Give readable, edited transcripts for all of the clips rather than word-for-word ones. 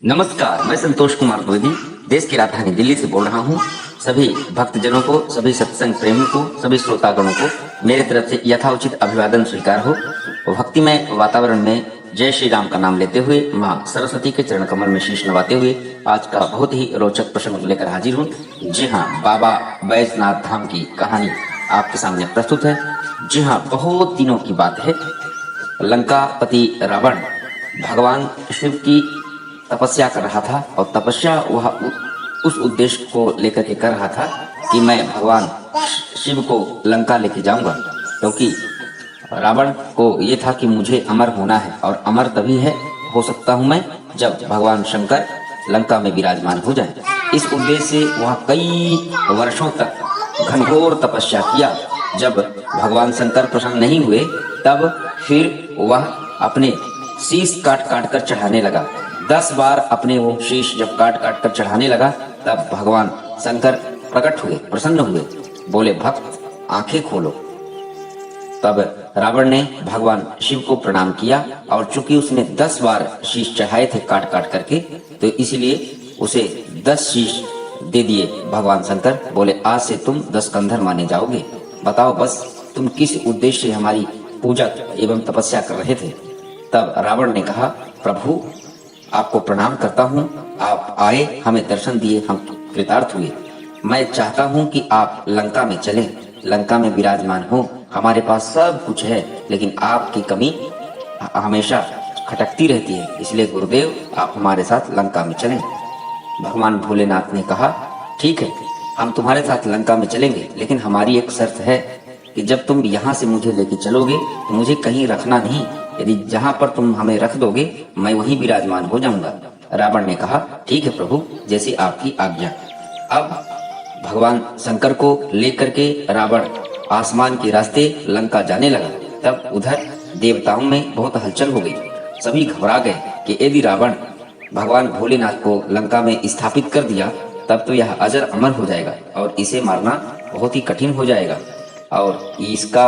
नमस्कार, मैं संतोष कुमार द्विवेदी देश की राजधानी दिल्ली से बोल रहा हूँ। सभी भक्तजनों को, सभी सत्संग प्रेमियों को, सभी श्रोतागणों को मेरे तरफ से यथाउचित अभिवादन स्वीकार हो। भक्तिमय वातावरण में जय श्री राम का नाम लेते हुए, माँ सरस्वती के चरण कमल में शीश नवाते हुए आज का बहुत ही रोचक प्रसंग लेकर हाजिर हूँ। जी हाँ, बाबा बैजनाथ धाम की कहानी आपके सामने प्रस्तुत है। जी हाँ, बहुत दिनों की बात है। लंकापति रावण भगवान शिव की तपस्या कर रहा था और तपस्या वह उस उद्देश्य को लेकर के कर रहा था कि मैं भगवान शिव को लंका लेके जाऊंगा, क्योंकि रावण को ये था कि मुझे अमर होना है और अमर तभी हो सकता हूं मैं जब भगवान शंकर लंका में विराजमान हो जाए। इस उद्देश्य से वह कई वर्षों तक घनघोर तपस्या किया। जब भगवान शंकर प्रसन्न नहीं हुए तब फिर वह अपने शीश काट काट कर चढ़ाने लगा। 10 बार अपने वो शीश जब काट काट कर चढ़ाने लगा तब भगवान शंकर प्रकट हुए, प्रसन्न हुए, बोले भक्त आंखें खोलो। तब रावण ने भगवान शिव को प्रणाम किया और चूंकि उसने 10 बार शीश चढ़ाए थे काट काट करके, तो इसलिए उसे 10 शीश दे दिए। भगवान शंकर बोले आज से तुम 10 कंधर माने जाओगे। बताओ बस तुम किस उद्देश्य से हमारी पूजा एवं तपस्या कर रहे थे। तब रावण ने कहा प्रभु आपको प्रणाम करता हूँ, आप आए, हमें दर्शन दिए, हम कृतार्थ हुए। मैं चाहता हूँ कि आप लंका में चलें, लंका में विराजमान हो। हमारे पास सब कुछ है लेकिन आपकी कमी हमेशा खटकती रहती है, इसलिए गुरुदेव आप हमारे साथ लंका में चलें। भगवान भोलेनाथ ने कहा ठीक है, हम तुम्हारे साथ लंका में चलेंगे, लेकिन हमारी एक शर्त है कि जब तुम यहाँ से मुझे लेके चलोगे तो मुझे कहीं रखना नहीं। यदि जहाँ पर तुम हमें रख दोगे मैं वहीं विराजमान हो जाऊंगा। रावण ने कहा ठीक है प्रभु, जैसी आपकी आज्ञा। अब भगवान शंकर को लेकर के रावण आसमान के रास्ते लंका जाने लगा। तब उधर देवताओं में बहुत हलचल हो गई। सभी घबरा गए कि यदि रावण भगवान भोलेनाथ को लंका में स्थापित कर दिया तब तो यह अजर अमर हो जाएगा और इसे मारना बहुत ही कठिन हो जाएगा और इसका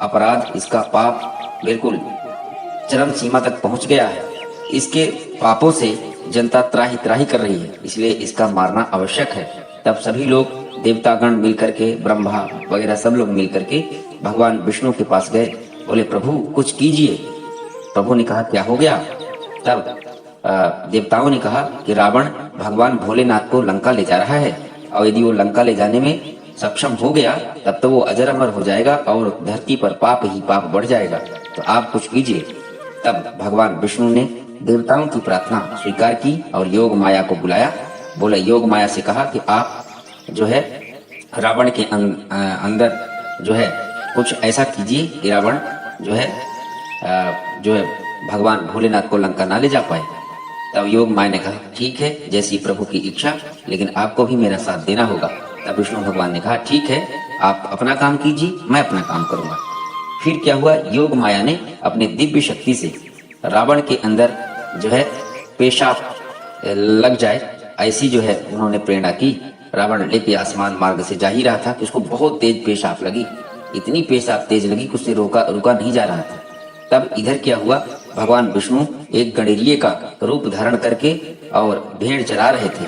अपराध, इसका पाप बिल्कुल चरम सीमा तक पहुंच गया है। इसके पापों से जनता त्राही त्राही कर रही है, इसलिए इसका मारना आवश्यक है। तब सभी लोग देवतागण मिलकर के, ब्रह्मा वगैरह सब लोग मिलकर के भगवान विष्णु के पास गए। बोले प्रभु कुछ कीजिए। प्रभु ने कहा क्या हो गया। तब देवताओं ने कहा कि रावण भगवान भोलेनाथ को लंका ले जा रहा है और यदि वो लंका ले जाने में सक्षम हो गया तब तो वो अजर अमर हो जाएगा और धरती पर पाप ही पाप बढ़ जाएगा, तो आप कुछ कीजिए। तब भगवान विष्णु ने देवताओं की प्रार्थना स्वीकार की और योग माया को बुलाया। बोले योग माया से कहा कि आप जो है रावण के अंदर जो है कुछ ऐसा कीजिए कि रावण जो है भगवान भोलेनाथ को लंका ना ले जा पाए। तब योग माया ने कहा ठीक है, जैसी प्रभु की इच्छा, लेकिन आपको भी मेरा साथ देना होगा। तब विष्णु भगवान ने कहा ठीक है, आप अपना काम कीजिए, मैं अपना काम करूंगा। फिर क्या हुआ, योग माया ने अपने दिव्य शक्ति से रावण के अंदर जो है पेशाब लग जाए ऐसी जो है उन्होंने प्रेरणा की। रावण लेके आसमान मार्ग से जा ही रहा था कि उसको बहुत तेज पेशाब लगी। इतनी पेशाब तेज लगी कि उससे रुका नहीं जा रहा था। तब इधर क्या हुआ, भगवान विष्णु एक गणेरिये का रूप धारण करके और भेड़ चरा रहे थे।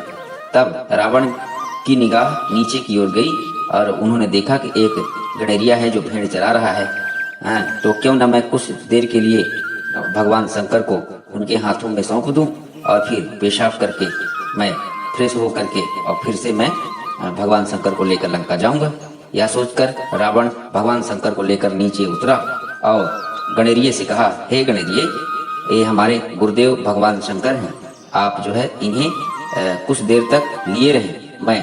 तब रावण की निगाह नीचे की ओर गई और उन्होंने देखा कि एक गणेरिया है जो भेड़ चरा रहा है। तो क्यों ना मैं कुछ देर के लिए भगवान शंकर को उनके हाथों में सौंप दूं और फिर पेशाब करके मैं फ्रेश हो करके और फिर से मैं भगवान शंकर को लेकर लंका जाऊंगा। यह सोचकर रावण भगवान शंकर को लेकर नीचे उतरा और गणेरिये से कहा हे गणेरिये, ये हमारे गुरुदेव भगवान शंकर हैं, आप जो है इन्हें कुछ देर तक लिए रहे, मैं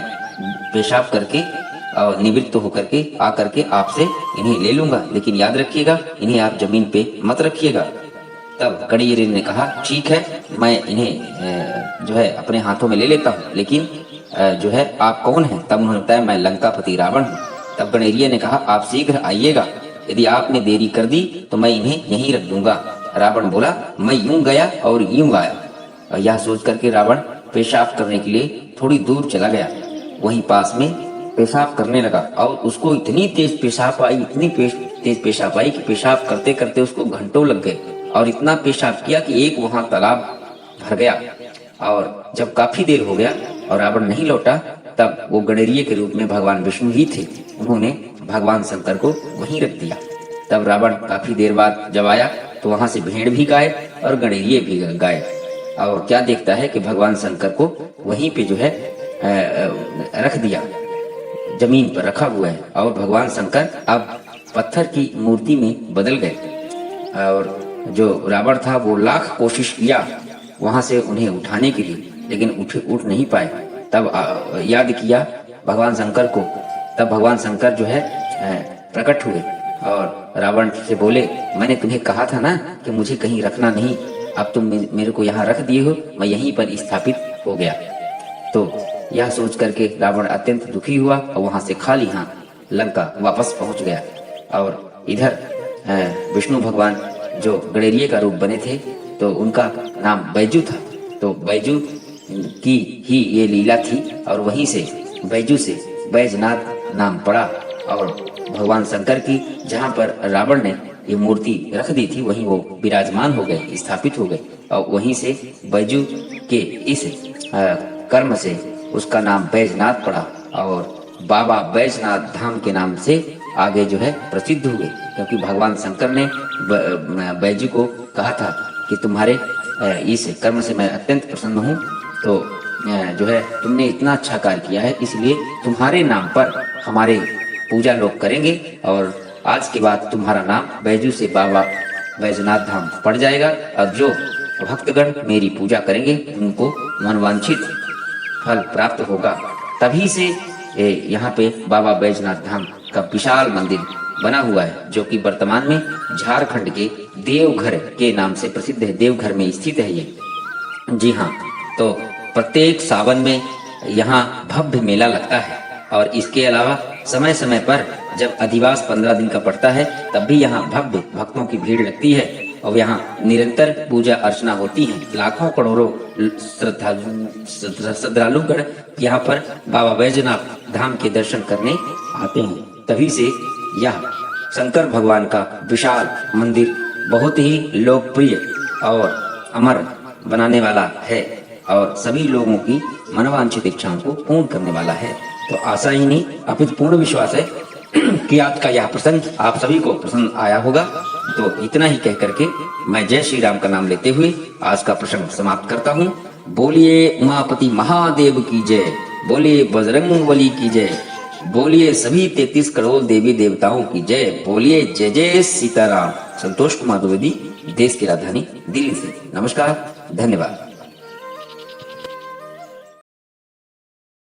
पेशाब करके और निवृत्त होकर के आकर के आपसे इन्हें ले लूंगा, लेकिन याद रखिएगा इन्हें आप जमीन पे मत रखिएगा। तब गणेरिये ने कहा ठीक है, मैं इन्हें जो है अपने हाथों में ले लेता हूँ, लेकिन जो है आप कौन हैं। तब उन्होंने बताया मैं लंकापति रावण हूँ। तब गणेरिये ने कहा आप शीघ्र आइएगा, यदि आपने देरी कर दी तो मैं इन्हें यहीं रख दूंगा। रावण बोला मैं यूं गया और यूं आया। यह सोच करके रावण पेशाब करने के लिए थोड़ी दूर चला गया, वहीं पास में पेशाब करने लगा और उसको इतनी तेज पेशाब आई, इतनी तेज पेशाब आई कि पेशाब करते करते उसको घंटों लग गए और इतना पेशाब किया कि एक वहां तालाब भर गया। और जब काफी देर हो गया और रावण नहीं लौटा, तब वो गणेरिये के रूप में भगवान विष्णु ही थे, उन्होंने भगवान शंकर को वहीं रख दिया। तब रावण काफी देर बाद जब आया तो वहां से भेड़ भी गाए और गणेरिये भी गाए, और क्या देखता है कि भगवान शंकर को वहीं पे जो है रख दिया, जमीन पर रखा हुआ है, और भगवान शंकर अब पत्थर की मूर्ति में बदल गए। और जो रावण था वो लाख कोशिश किया वहां से उन्हें उठाने के लिए, लेकिन उठ नहीं पाए। तब याद किया भगवान शंकर को, तब भगवान शंकर जो है प्रकट हुए और रावण से बोले, मैंने तुम्हें कहा था ना कि मुझे कहीं रखना नहीं, अब तुम मेरे को यहाँ रख दिए हो, मैं यहीं पर स्थापित हो गया। तो यह सोच करके रावण अत्यंत दुखी हुआ और वहां से खाली हाथ लंका वापस पहुंच गया। और इधर विष्णु भगवान जो गणेरिये का रूप बने थे, तो उनका नाम बैजू था, तो बैजू की ही ये लीला थी, और वहीं से बैजू से बैजनाथ नाम पड़ा। और भगवान शंकर की जहाँ पर रावण ने ये मूर्ति रख दी थी, वहीं वो विराजमान हो गए, स्थापित हो गए, और वहीं से बैजू के इस कर्म से उसका नाम बैजनाथ पड़ा, और बाबा बैजनाथ धाम के नाम से आगे जो है प्रसिद्ध हुए, क्योंकि भगवान शंकर ने बैजू को कहा था कि तुम्हारे इस कर्म से मैं अत्यंत प्रसन्न हूँ, तो जो है तुमने इतना अच्छा कार्य किया है, इसलिए तुम्हारे नाम पर हमारे पूजा लोग करेंगे, और आज के बाद तुम्हारा नाम बैजू से बाबा बैजनाथ धाम पड़ जाएगा, और जो भक्तगण मेरी पूजा करेंगे उनको मनवांछित फल प्राप्त होगा। तभी से यहाँ पे बाबा बैजनाथ धाम का विशाल मंदिर बना हुआ है, जो कि वर्तमान में झारखंड के देवघर के नाम से प्रसिद्ध है। देवघर में स्थित है ये। जी हाँ, तो प्रत्येक सावन में यहाँ भव्य मेला लगता है, और इसके अलावा समय समय पर जब अधिवास 15 दिन का पड़ता है, तब भी यहाँ भव्य भक्तों की भीड़ लगती है, और यहाँ निरंतर पूजा अर्चना होती है। लाखों करोड़ों श्रद्धालुगण यहाँ पर बाबा बैजनाथ धाम के दर्शन करने आते हैं। तभी से यह शंकर भगवान का विशाल मंदिर बहुत ही लोकप्रिय और अमर बनाने वाला है, और सभी लोगों की मनोवांछित इच्छाओं को पूर्ण करने वाला है। तो आशा ही नहीं, अपितु पूर्ण विश्वास है कि आज का यह प्रसंग आप सभी को पसंद आया होगा। तो इतना ही कह करके मैं जय श्री राम का नाम लेते हुए आज का प्रसंग समाप्त करता हूँ। बोलिए उमापति महादेव की जय, बोलिए बजरंगबली की जय, बोलिए सभी 33 करोड़ देवी देवताओं की जय, बोलिए जय जय सीताराम। संतोष कुमार द्विवेदी, देश की राजधानी दिल्ली से। नमस्कार, धन्यवाद।